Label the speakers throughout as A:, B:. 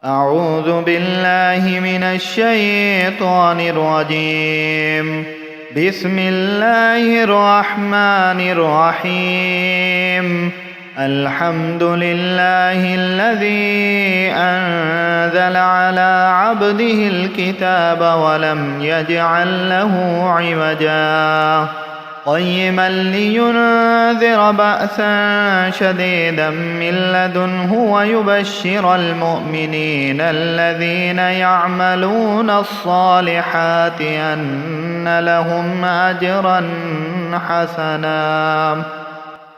A: أعوذ بالله من الشيطان الرجيم. بسم الله الرحمن الرحيم. الحمد لله الذي أنزل على عبده الكتاب ولم يجعل له عوجا قيما لينذر بأسا شديدا من لدنه ويبشر المؤمنين الذين يعملون الصالحات أن لهم أجرا حسنا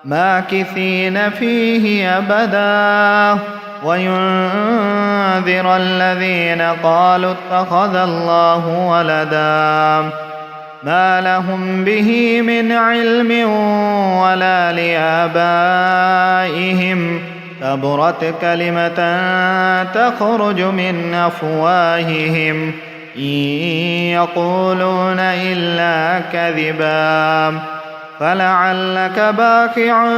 A: ماكثين فيه أبدا وينذر الذين قالوا اتخذ الله ولدا ما لهم به من علم ولا لآبائهم كبرت كلمة تخرج من أفواههم إن يقولون إلا كذبا فلعلك باخع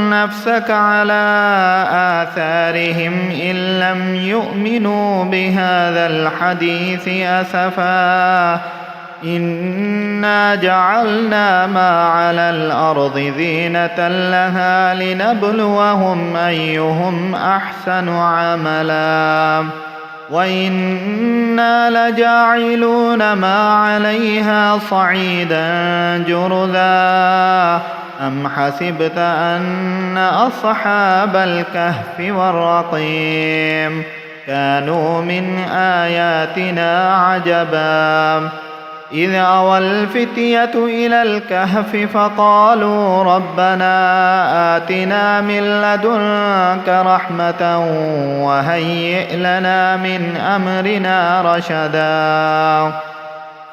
A: نفسك على آثارهم إن لم يؤمنوا بهذا الحديث أسفا إنا جعلنا ما على الأرض زينة لها لنبلوهم أيهم أحسن عملا وإنا لجاعلون ما عليها صعيدا جرذا أم حسبت أن أصحاب الكهف والرقيم كانوا من آياتنا عجبا إذ أوى الفتية إلى الكهف فقالوا ربنا آتنا من لدنك رحمة وهيئ لنا من أمرنا رشدا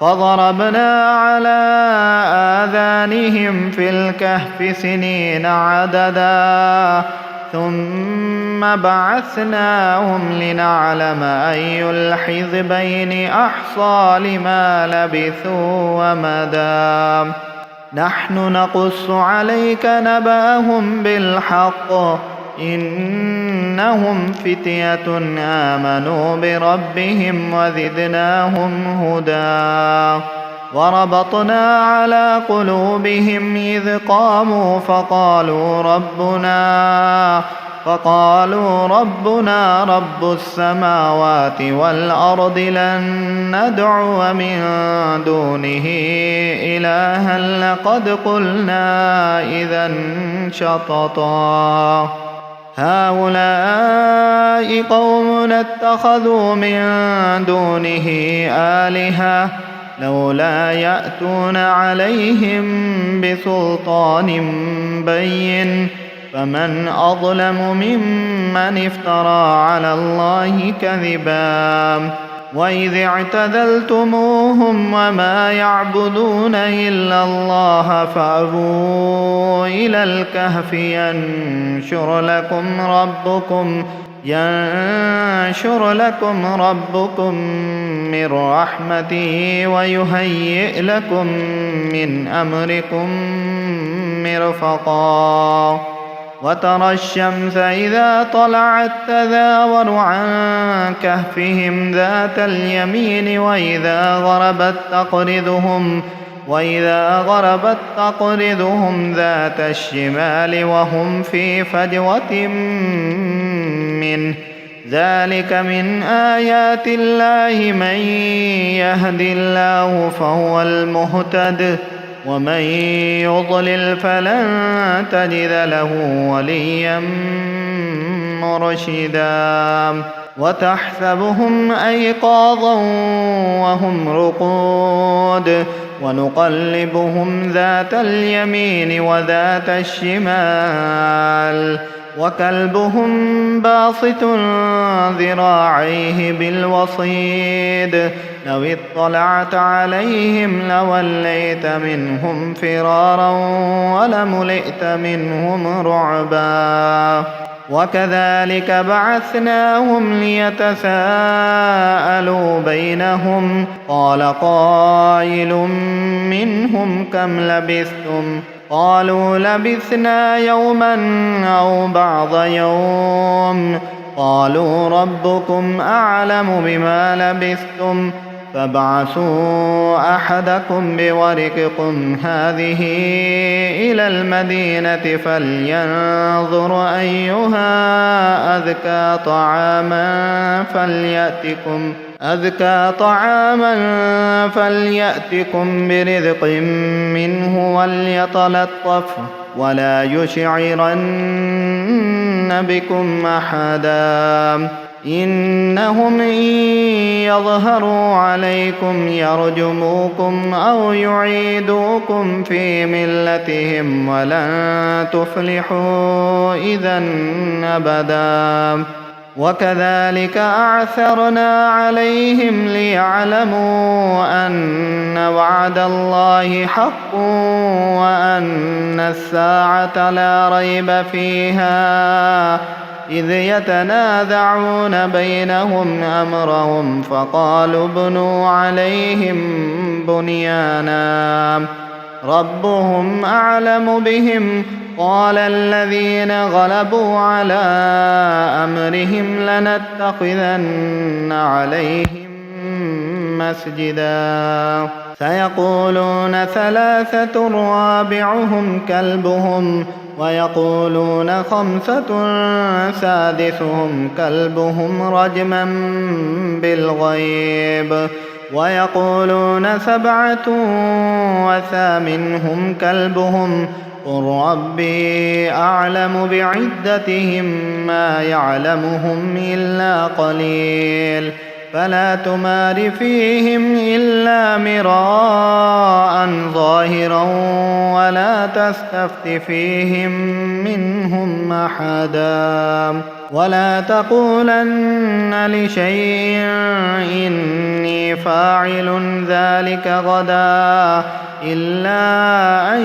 A: فضربنا على آذانهم في الكهف سنين عددا ثم بعثناهم لنعلم أي الحزبين أحصى لما لبثوا ومدى نحن نقص عليك نبأهم بالحق إنهم فتية آمنوا بربهم وزدناهم هدى وربطنا على قلوبهم إذ قاموا فقالوا ربنا رب السماوات والأرض لن ندعو من دونه إلها لقد قلنا إذا شططا هؤلاء قوم اتخذوا من دونه آلهة لولا يأتون عليهم بسلطان بين فمن أظلم ممن افترى على الله كذبا وإذ اعتزلتموهم وما يعبدون إلا الله فأووا إلى الكهف ينشر لكم ربكم من رحمته ويهيئ لكم من أمركم مرفقا وترى الشمس إذا طلعت تزاور عن كهفهم ذات اليمين وإذا غربت تقرضهم ذات الشمال وهم في فجوة منه ذلك من آيات الله من يهد الله فهو المهتد ومن يضلل فلن تجد له وليا مرشدا وتحسبهم أيقاظا وهم رقود ونقلبهم ذات اليمين وذات الشمال وكلبهم باسط ذراعيه بالوصيد لو اطلعت عليهم لوليت منهم فرارا ولملئت منهم رعبا وكذلك بعثناهم ليتساءلوا بينهم قال قائل منهم كم لبثتم قالوا لبثنا يوما أو بعض يوم قالوا ربكم أعلم بما لبثتم فابعثوا أحدكم بورقكم هذه إلى المدينة فلينظر أيها أذكى طعاما فليأتكم برزق منه وليتلطف ولا يشعرن بكم أحدا إنهم إن يظهروا عليكم يرجموكم أو يعيدوكم في ملتهم ولن تفلحوا إذا أبدا وكذلك أعثرنا عليهم ليعلموا أن وعد الله حق وأن الساعة لا ريب فيها إذ يتنازعون بينهم أمرهم فقالوا ابنوا عليهم بنيانا ربهم أعلم بهم قال الذين غلبوا على أمرهم لنتخذن عليهم مسجدا سيقولون ثلاثة رابعهم كلبهم ويقولون خمسة سادسهم كلبهم رجما بالغيب ويقولون سبعة وثامنهم كلبهم قل ربي أعلم بعدتهم ما يعلمهم إلا قليل فلا تمار فيهم إلا مراء ظاهرا ولا تستفت فيهم منهم أحدا ولا تقولن لشيء إني فاعل ذلك غدا إلا أن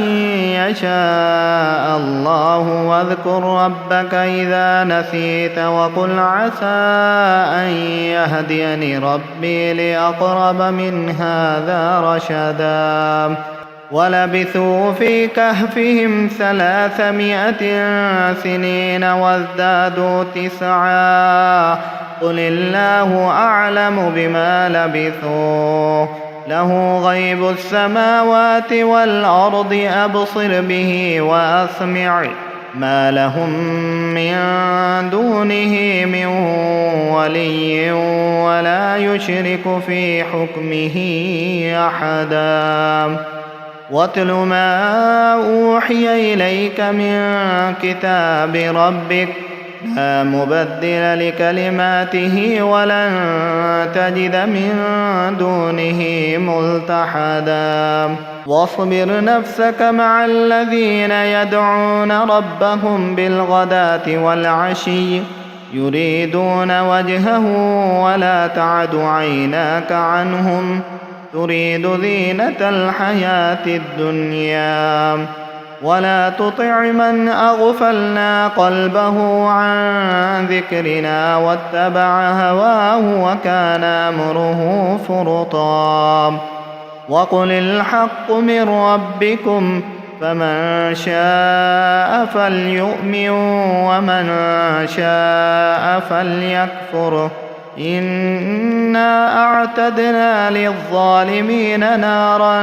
A: يشاء الله واذكر ربك إذا نسيت وقل عسى أن يهديني ربي لأقرب من هذا رشدا ولبثوا في كهفهم 300 سنين وازدادوا 9 قل الله أعلم بما لبثوا له غيب السماوات والأرض أبصر به وأسمع ما لهم من دونه من ولي ولا يشرك في حكمه أحدا واتل ما أوحي إليك من كتاب ربك لا مبدل لكلماته ولن تجد من دونه ملتحدا واصبر نفسك مع الذين يدعون ربهم بالغداة والعشي يريدون وجهه ولا تعد عيناك عنهم تريد زينة الحياة الدنيا ولا تطع من أغفلنا قلبه عن ذكرنا واتبع هواه وكان أمره فرطا وقل الحق من ربكم فمن شاء فليؤمن ومن شاء فليكفر إنا أعتدنا للظالمين نارا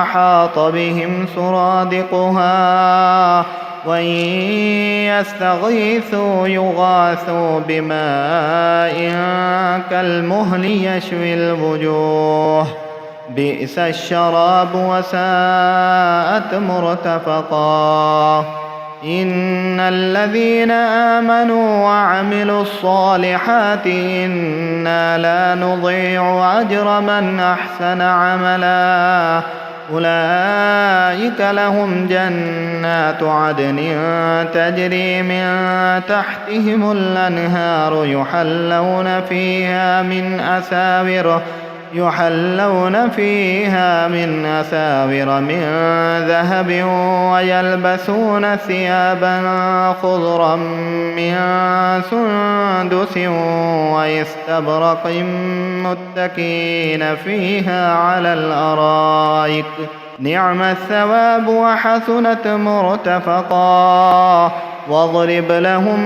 A: أحاط بهم سرادقها وإن يستغيثوا يغاثوا بماء كالمهل يشوي الوجوه بئس الشراب وساءت مرتفقا إن الذين آمنوا وعملوا الصالحات إنا لا نضيع أجر من أحسن عملا أولئك لهم جنات عدن تجري من تحتهم الأنهار يحلون فيها من أساور من ذهب ويلبسون ثيابا خضرا من سندس واستبرق متكئين فيها على الأرائك نعم الثواب وحسنت مرتفقا واضرب لهم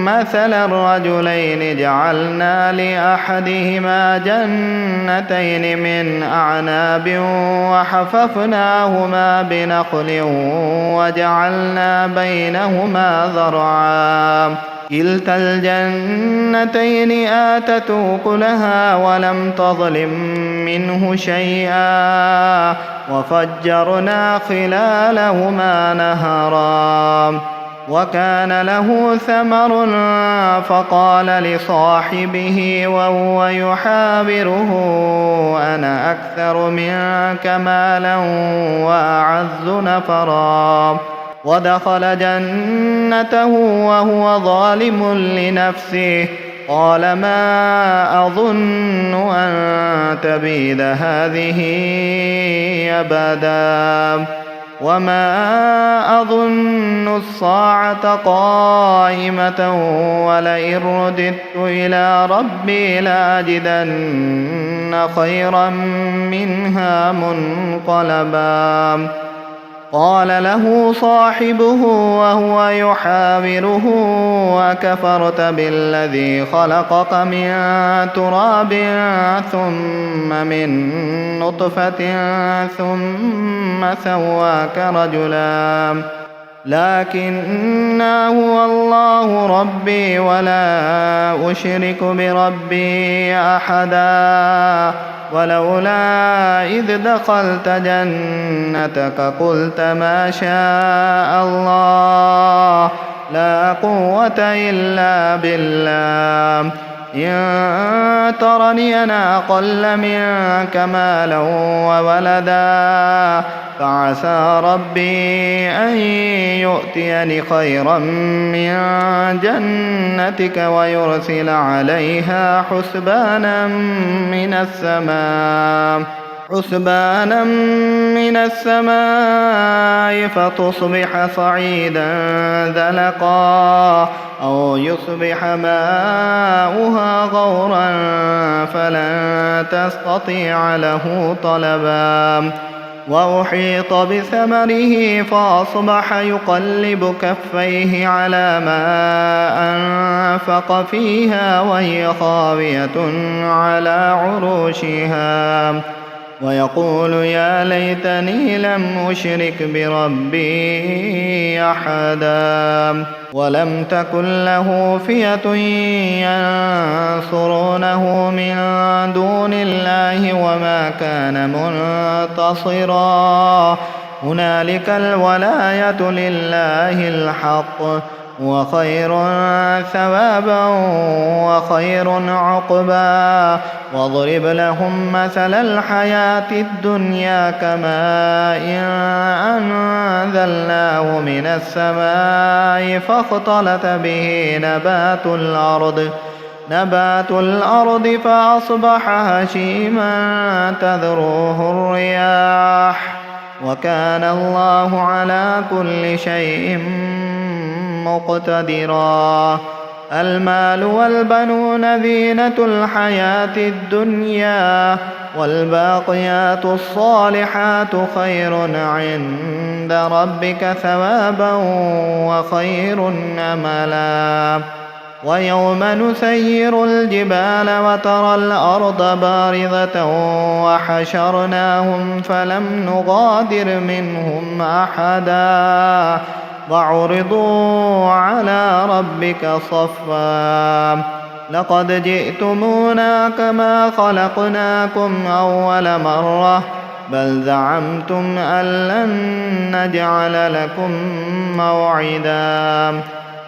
A: مثل الرجلين جعلنا لأحدهما جنتين من أعناب وحففناهما بنخل وجعلنا بينهما زرعا كلتا الجنتين آتت أكلها ولم تظلم منه شيئا وفجرنا خلالهما نهرا وكان له ثمر فقال لصاحبه وهو يحاوره أنا أكثر منك مالا وأعز نفرا ودخل جنته وهو ظالم لنفسه قال ما أظن أن تبيد هذه أبدا وما أظن الساعة قائمة ولئن رددت إلى ربي لأجدن خيرا منها منقلبا قال له صاحبه وهو يحاوره أكفرت بالذي خلقك من تراب ثم من نطفة ثم سواك رجلا لكن هو الله ربي ولا أشرك بربي أحدا ولولا إذ دخلت جنتك قلت ما شاء الله لا قوة إلا بالله إن ترني أنا أقل منك مالا وولدا فعسى ربي أن يؤتيني خيرا من جنتك ويرسل عليها حسبانا من السماء فتصبح صعيدا زلقا أو يصبح ماؤها غورا فلن تستطيع له طلبا وأحيط بثمره فأصبح يقلب كفيه على ما أنفق فيها وهي خاوية على عروشها ويقول يا ليتني لم أشرك بربي أحدا ولم تكن له فئة ينصرونه من دون الله وما كان منتصرا هنالك الولاية لله الحق وخير ثوابا وخير عقبا واضرب لهم مثل الحياة الدنيا كماء أنزلناه من السماء فاختلط به نبات الأرض فأصبح هشيما تذروه الرياح وكان الله على كل شيء مقتدرا المال والبنون زينة الحياة الدنيا والباقيات الصالحات خير عند ربك ثوابا وخير أملا ويوم نسير الجبال وترى الأرض بارزة وحشرناهم فلم نغادر منهم أحدا وعرضوا على ربك صفا لقد جئتمونا كما خلقناكم أول مرة بل زعمتم أن لن نجعل لكم موعدا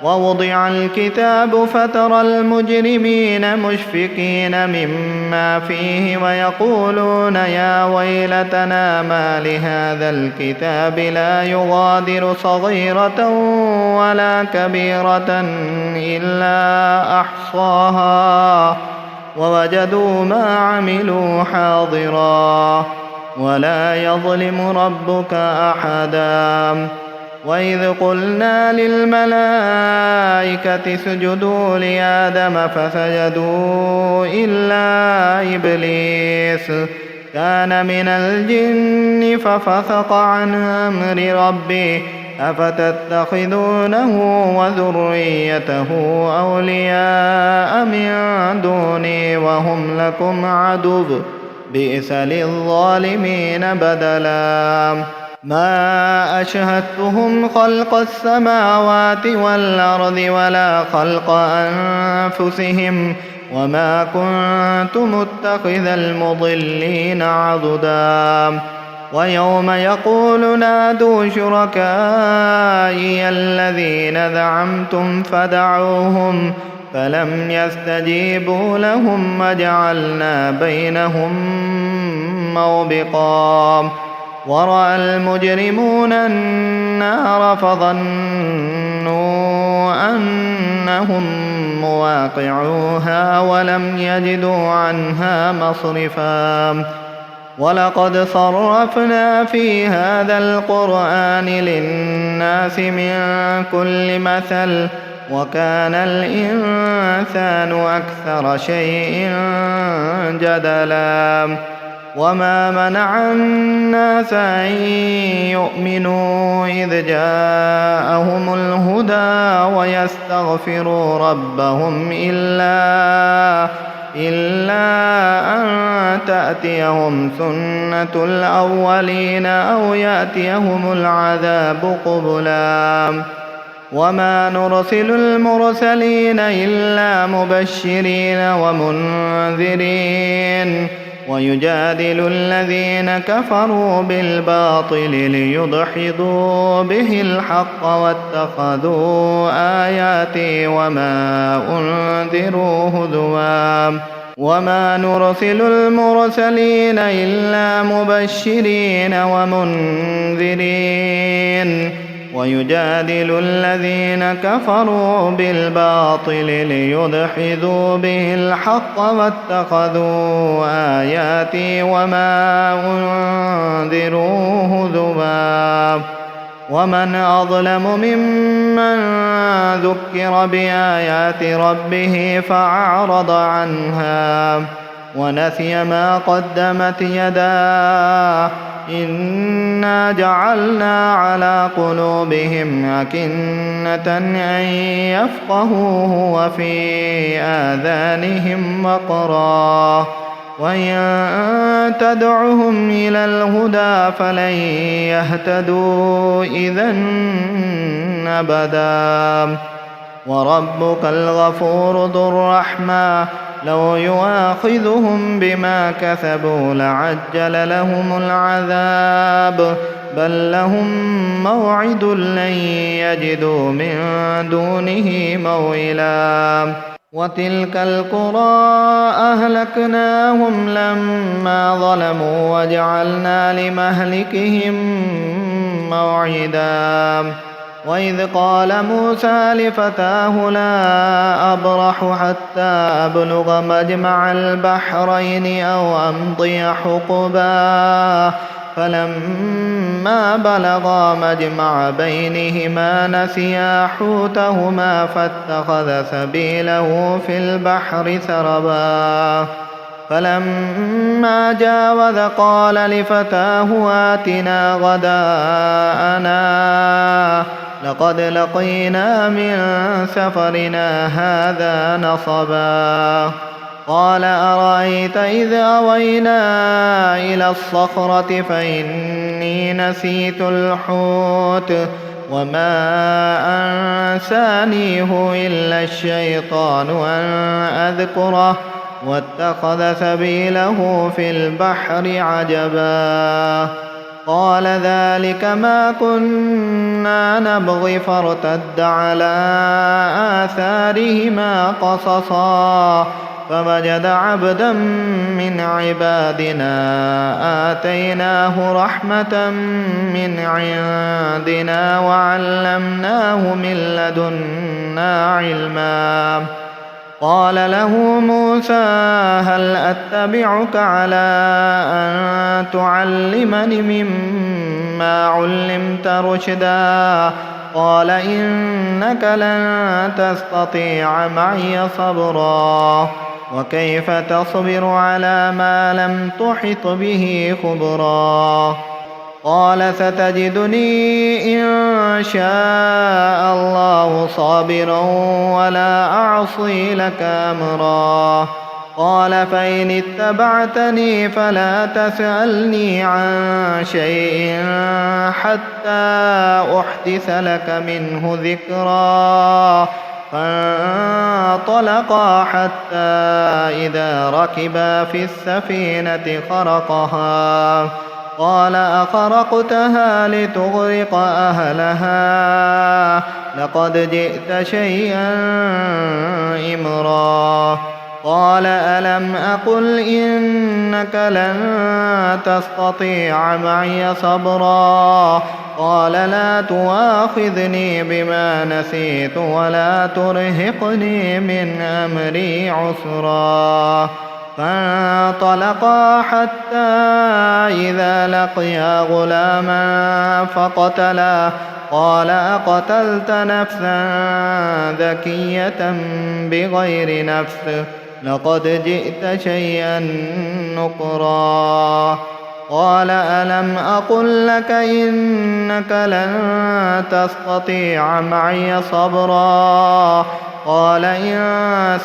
A: ووضع الكتاب فترى المجرمين مشفقين مما فيه ويقولون يا ويلتنا ما لهذا الكتاب لا يغادر صغيرة ولا كبيرة إلا أحصاها ووجدوا ما عملوا حاضرا ولا يظلم ربك أحدا وإذ قلنا للملائكة اسجدوا لآدم فسجدوا إلا إبليس كان من الجن ففسق عن أمر ربه أفتتخذونه وذريته أولياء من دوني وهم لكم عدو بئس للظالمين بدلا ما أشهدتهم خلق السماوات والأرض ولا خلق أنفسهم وما كنت متخذ المضلين عضدا ويوم يقول نادوا شركائي الذين زعمتم فدعوهم فلم يستجيبوا لهم وجعلنا بينهم موبقا ورأى المجرمون النار فظنوا أنهم مواقعوها ولم يجدوا عنها مصرفا ولقد صرفنا في هذا القرآن للناس من كل مثل وكان الإنسان أكثر شيء جدلا وما منع الناس أن يؤمنوا إذ جاءهم الهدى ويستغفروا ربهم إلا أن تأتيهم سنة الأولين أو يأتيهم العذاب قبلا وما نرسل المرسلين إلا مبشرين ومنذرين ويجادل الذين كفروا بالباطل ليدحضوا به الحق واتخذوا آياتي وما أنذروا هزوا وما نرسل المرسلين إلا مبشرين ومنذرين ويجادل الذين كفروا بالباطل ليدحضوا به الحق واتخذوا آياتي وما أنذروا هزوا ومن أظلم ممن ذكر بآيات ربه فأعرض عنها ونسي ما قدمت يداه إنا جعلنا على قلوبهم أكنة أن يفقهوه وفي آذانهم وقرا وإن تدعهم إلى الهدى فلن يهتدوا إذا أبدا وربك الغفور ذو الرحمة لو يؤاخذهم بما كسبوا لعجل لهم العذاب بل لهم موعد لن يجدوا من دونه موئلا وتلك القرى أهلكناهم لما ظلموا وجعلنا لمهلكهم موعدا وإذ قال موسى لفتاه لا أبرح حتى أبلغ مجمع البحرين أو أمضي حقبا فلما بلغا مجمع بينهما نسيا حوتهما فاتخذ سبيله في البحر سربا فلما جاوز قال لفتاه آتنا غداءنا لقد لقينا من سفرنا هذا نصبا قال أرأيت إذ أوينا إلى الصخرة فإني نسيت الحوت وما أنسانيه إلا الشيطان أن أذكره واتخذ سبيله في البحر عجبا قال ذلك ما كنا نبغي فارتد على آثارهما قصصا فوجد عبدا من عبادنا آتيناه رحمة من عندنا وعلمناه من لدنا علما قال له موسى هل أتبعك على أن تعلمني مما علمت رشدا قال إنك لن تستطيع معي صبرا وكيف تصبر على ما لم تحط به خبرا قال ستجدني إن شاء الله صابرا ولا أعصي لك أمرا. قال فإن اتبعتني فلا تسألني عن شيء حتى أحدث لك منه ذكرا. فانطلقا حتى إذا ركبا في السفينة خرقها. قال أخرقتها لتغرق أهلها لقد جئت شيئا إمرا. قال ألم أقل إنك لن تستطيع معي صبرا. قال لا تؤاخذني بما نسيت ولا ترهقني من أمري عسرا. فانطلقا حتى إذا لقيا غلاما فقتلا. قال أقتلت نفسا ذكية بغير نفس لقد جئت شيئا نكرا. قال ألم أقل لك إنك لن تستطيع معي صبرا. قال إن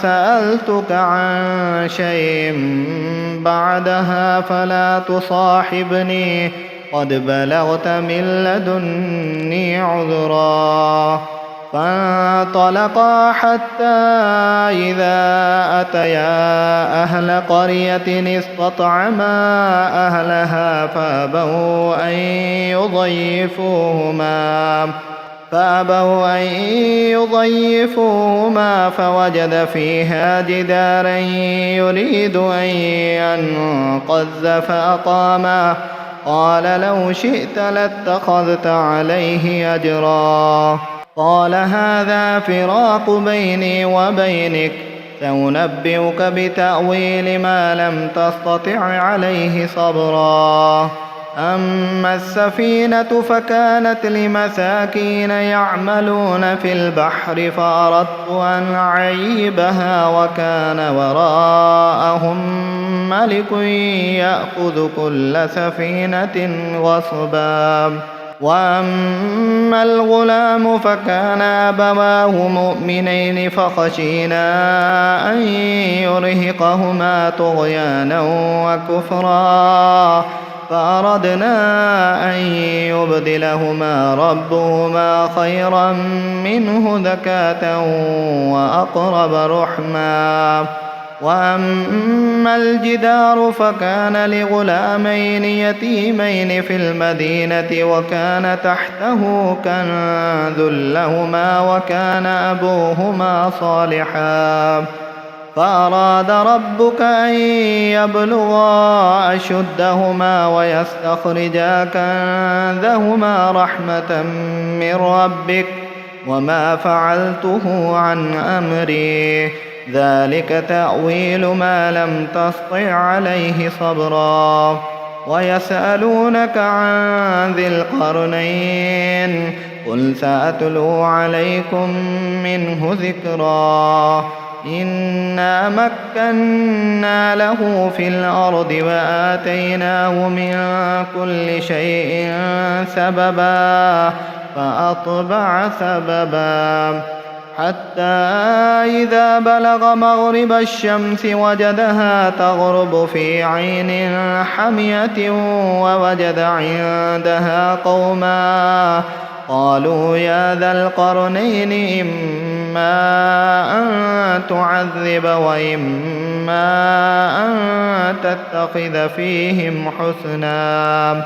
A: سألتك عن شيء بعدها فلا تصاحبني قد بلغت من لدني عذرا. فانطلقا حتى إذا أتيا أهل قرية استطعما أهلها فأبوا أن يضيفوهما فوجد فيها جدارا يريد أن ينقض فأقاما. قال لو شئت لاتخذت عليه أجرا. قال هذا فراق بيني وبينك سأنبئك بتأويل ما لم تستطع عليه صبرا. أما السفينة فكانت لمساكين يعملون في البحر فأردت أن أعيبها وكان وراءهم ملك يأخذ كل سفينة غصبا. وأما الغلام فكان أبواه مؤمنين فخشينا أن يرهقهما طغيانا وكفرا. فأردنا أن يبدلهما ربهما خيرا منه زكاة وأقرب رحما. وأما الجدار فكان لغلامين يتيمين في المدينة وكان تحته كنز لهما وكان أبوهما صالحا. فأراد ربك أن يبلغا أشدهما ويستخرجا كنزهما رحمة من ربك وما فعلته عن أمري ذلك تأويل ما لم تسطع عليه صبرا. ويسألونك عن ذي القرنين قل سأتلو عليكم منه ذكرا. إنا مكنا له في الأرض وآتيناه من كل شيء سببا فأتبع سببا حتى إذا بلغ مغرب الشمس وجدها تغرب في عين حمية ووجد عندها قوما قالوا يا ذا القرنين إما أن تعذب وإما أن تتخذ فيهم حسنا.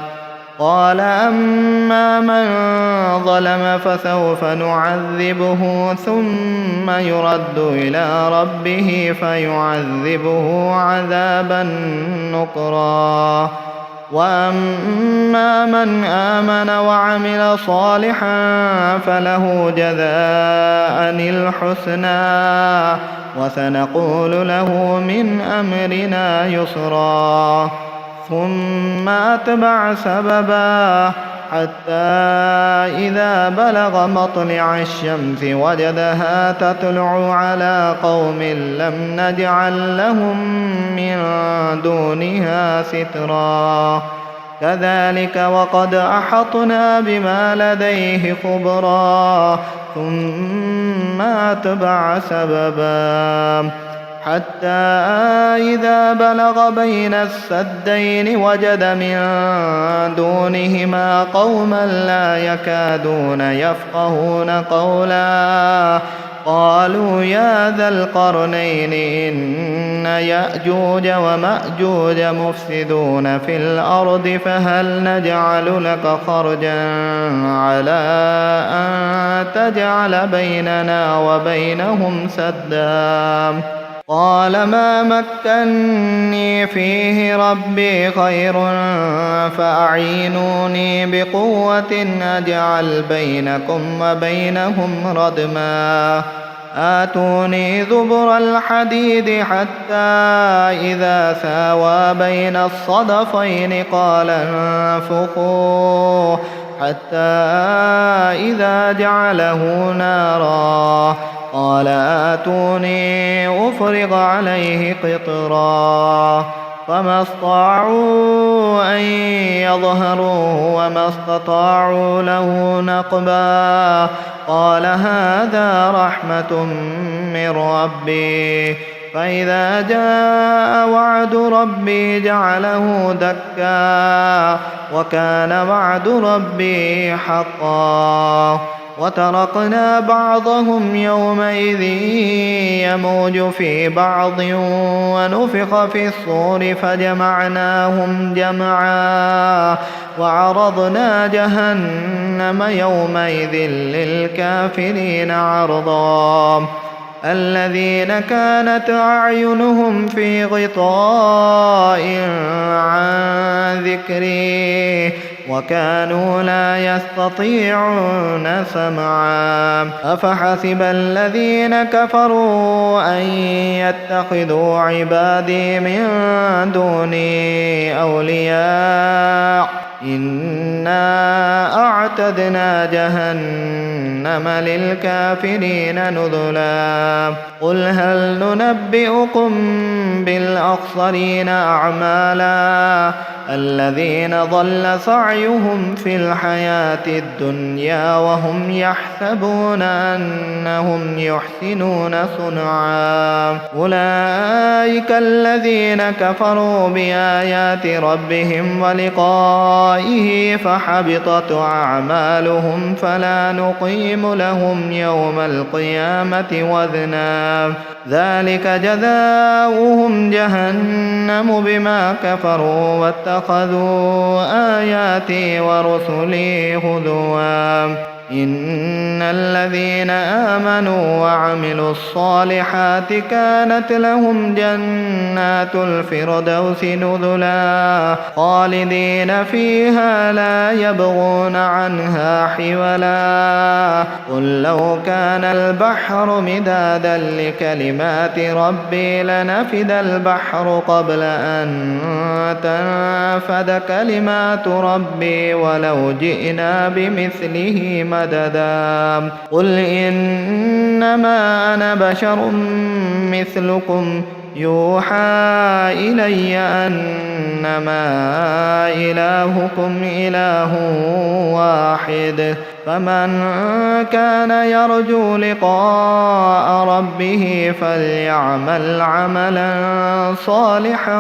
A: قال أما من ظلم فسوف نعذبه ثم يرد إلى ربه فيعذبه عذابا نكرا. وأما من آمن وعمل صالحا فله جزاء الحسنى وسنقول له من أمرنا يسرا. ثم أتبع سببا حتى إذا بلغ مطلع الشمس وجدها تطلع على قوم لم نجعل لهم من دونها سترا. كذلك وقد أحطنا بما لديه خبرا ثم أتبع سببا حتى إذا بلغ بين السدين وجد من دونهما قوما لا يكادون يفقهون قولا قالوا يا ذا القرنين إن يأجوج ومأجوج مفسدون في الأرض فهل نجعل لك خرجا على أن تجعل بيننا وبينهم سدا قال ما مكني فيه ربي خير فأعينوني بقوة أجعل بينكم وبينهم ردما آتوني زبر الحديد حتى إذا ساوى بين الصدفين قال انفخوا حتى إذا جعله نارا قال آتوني أفرغ عليه قطرا فما استطاعوا أن يظهروه وما استطاعوا له نقبا قال هذا رحمة من ربي فإذا جاء وعد ربي جعله دكا وكان وعد ربي حقا وتركنا بعضهم يومئذ يموج في بعض ونفخ في الصور فجمعناهم جمعا وعرضنا جهنم يومئذ للكافرين عرضا الذين كانت أعينهم في غطاء عن ذكري وكانوا لا يستطيعون سمعا أفحسب الذين كفروا أن يتخذوا عبادي من دوني أولياء إنا أعتدنا جهنم للكافرين نزلا قل هل ننبئكم بالأخسرين أعمالا الذين ضل سعيهم في الحياة الدنيا وهم يحسبون أنهم يحسنون صنعا أولئك الذين كفروا بآيات ربهم ولقائه فحبطت أعمالهم فلا نقيم لهم يوم القيامة وزنا ذلك جزاؤهم جهنم بما كفروا واتخذوا آياتي ورسلي هزوا إن الذين آمنوا وعملوا الصالحات كانت لهم جنات الفردوس نزلا خالدين فيها لا يبغون عنها حولا قل لو كان البحر مدادا لكلمات ربي لنفد البحر قبل أن تنفد كلمات ربي ولو جئنا بمثله مددا قل إنما أنا بشر مثلكم يوحى إلي أنما إلهكم إله واحد فمن كان يرجو لقاء ربه فليعمل عملا صالحا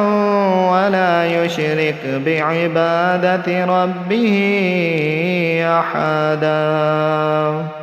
A: ولا يشرك بعبادة ربه أحدا.